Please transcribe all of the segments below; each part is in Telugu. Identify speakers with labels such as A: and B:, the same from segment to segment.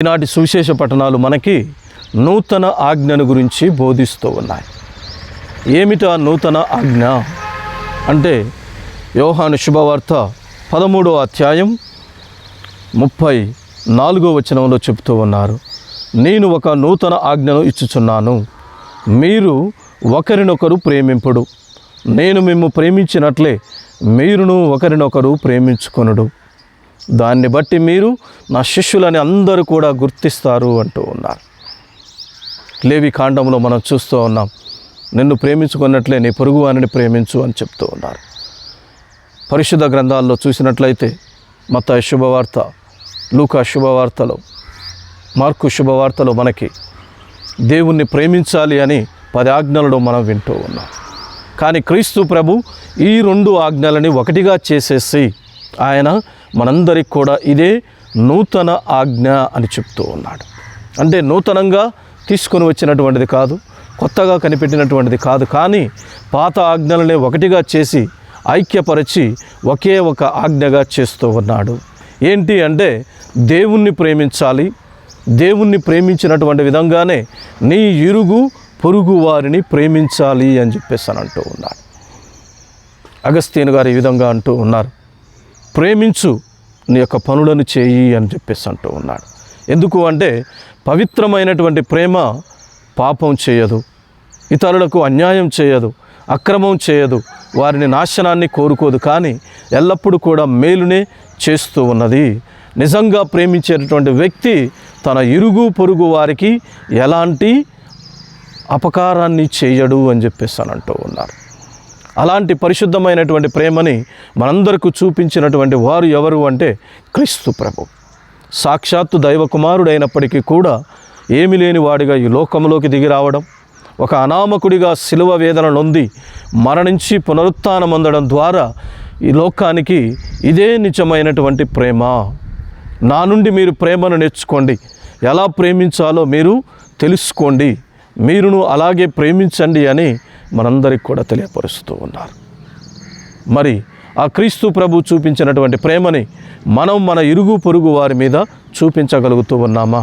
A: ఈనాటి సువిశేష పఠనాలు మనకి నూతన ఆజ్ఞను గురించి బోధిస్తూ ఉన్నాయి. ఏమిటా నూతన ఆజ్ఞ అంటే యోహాను శుభవార్త 13వ అధ్యాయం 34వ వచనంలో చెబుతూ ఉన్నారు, నేను ఒక నూతన ఆజ్ఞను ఇచ్చుచున్నాను, మీరు ఒకరినొకరు ప్రేమింపుడు, నేను మిమ్ము ప్రేమించినట్లే మీరును ఒకరినొకరు ప్రేమించుకొనుడు, దాన్ని బట్టి మీరు నా శిష్యులని అందరూ కూడా గుర్తిస్తారు అంటూ ఉన్నారు. లేవి కాండంలో మనం చూస్తూ ఉన్నాం, నిన్ను ప్రేమించుకున్నట్లే నీ పొరుగువానిని ప్రేమించు అని చెప్తూ ఉన్నారు. పరిశుద్ధ గ్రంథాల్లో చూసినట్లయితే మత్తయి శుభవార్త, లూకా శుభవార్తలో, మార్కు శుభవార్తలో మనకి దేవుణ్ణి ప్రేమించాలి అని 10 ఆజ్ఞలను మనం వింటూ ఉన్నాం. కానీ క్రీస్తు ప్రభు ఈ 2 ఆజ్ఞలని ఒకటిగా చేసేసి ఆయన మనందరికి కూడా ఇదే నూతన ఆజ్ఞ అని చెప్తూ ఉన్నాడు. అంటే నూతనంగా తీసుకొని వచ్చినటువంటిది కాదు, కొత్తగా కనిపెట్టినటువంటిది కాదు, కానీ పాత ఆజ్ఞలనే ఒకటిగా చేసి ఐక్యపరిచి ఒకే ఒక ఆజ్ఞగా చేస్తూ ఉన్నాడు. ఏంటి అంటే దేవుణ్ణి ప్రేమించాలి, దేవుణ్ణి ప్రేమించినటువంటి విధంగానే నీ ఇరుగు పొరుగు వారిని ప్రేమించాలి అని చెప్పేసి అని అంటూ ఉన్నాడు. అగస్త్యను గారు ఈ విధంగా అంటూ ఉన్నారు, ప్రేమించు, నీ యొక్క పనులను చేయి అని చెప్పేసి అంటూ ఉన్నాడు. ఎందుకు అంటే పవిత్రమైనటువంటి ప్రేమ పాపం చేయదు, ఇతరులకు అన్యాయం చేయదు, అక్రమం చేయదు, వారిని నాశనాన్ని కోరుకోదు, కానీ ఎల్లప్పుడూ కూడా మేలునే చేస్తూ ఉన్నది. నిజంగా ప్రేమించేటటువంటి వ్యక్తి తన ఇరుగు పొరుగు వారికి ఎలాంటి అపకారాన్ని చేయడు అని చెప్పేసి అని అంటూ ఉన్నారు. అలాంటి పరిశుద్ధమైనటువంటి ప్రేమని మనందరికీ చూపించినటువంటి వారు ఎవరు అంటే క్రీస్తు ప్రభు. సాక్షాత్తు దైవ కుమారుడైనప్పటికీ కూడా ఏమి లేని వాడిగా ఈ లోకంలోకి దిగి రావడం, ఒక అనామకుడిగా శిలువ వేదన నొంది మరణించి పునరుత్థానమొందడం ద్వారా ఈ లోకానికి ఇదే నిజమైనటువంటి ప్రేమ. నా నుండి మీరు ప్రేమను నేర్చుకోండి, ఎలా ప్రేమించాలో మీరు తెలుసుకోండి, మీరును అలాగే ప్రేమించండి అని మనందరికి కూడా తెలియపరుస్తూ ఉన్నారు. మరి ఆ క్రీస్తు ప్రభు చూపించినటువంటి ప్రేమని మనం మన ఇరుగు పొరుగు వారి మీద చూపించగలుగుతూ ఉన్నామా?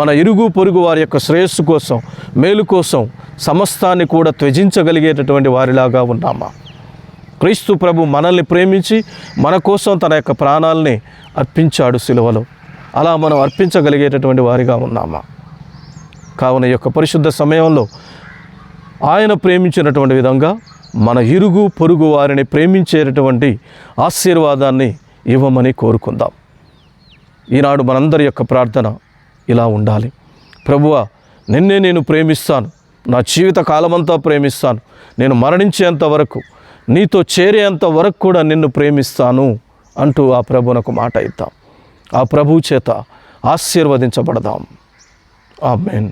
A: మన ఇరుగు పొరుగు వారి యొక్క శ్రేయస్సు కోసం, మేలు కోసం సమస్తాన్ని కూడా త్యజించగలిగేటటువంటి వారిలాగా ఉన్నామా? క్రీస్తు ప్రభు మనల్ని ప్రేమించి మన కోసం తన యొక్క ప్రాణాలని అర్పించాడు సిలువలో. అలా మనం అర్పించగలిగేటటువంటి వారిగా ఉన్నామా? కావున ఈ యొక్క పరిశుద్ధ సమయంలో ఆయన ప్రేమించినటువంటి విధంగా మన ఇరుగు పొరుగు వారిని ప్రేమించేటటువంటి ఆశీర్వాదాన్ని ఇవ్వమని కోరుకుందాం. ఈనాడు మనందరి యొక్క ప్రార్థన ఇలా ఉండాలి, ప్రభువా, నిన్నే నేను ప్రేమిస్తాను, నా జీవిత కాలమంతా ప్రేమిస్తాను, నేను మరణించేంత వరకు, నీతో చేరేంత వరకు కూడా నిన్ను ప్రేమిస్తాను అంటూ ఆ ప్రభువునకు మాట ఇద్దాం. ఆ ప్రభువు చేత ఆశీర్వదించబడదాం. ఆమేన్.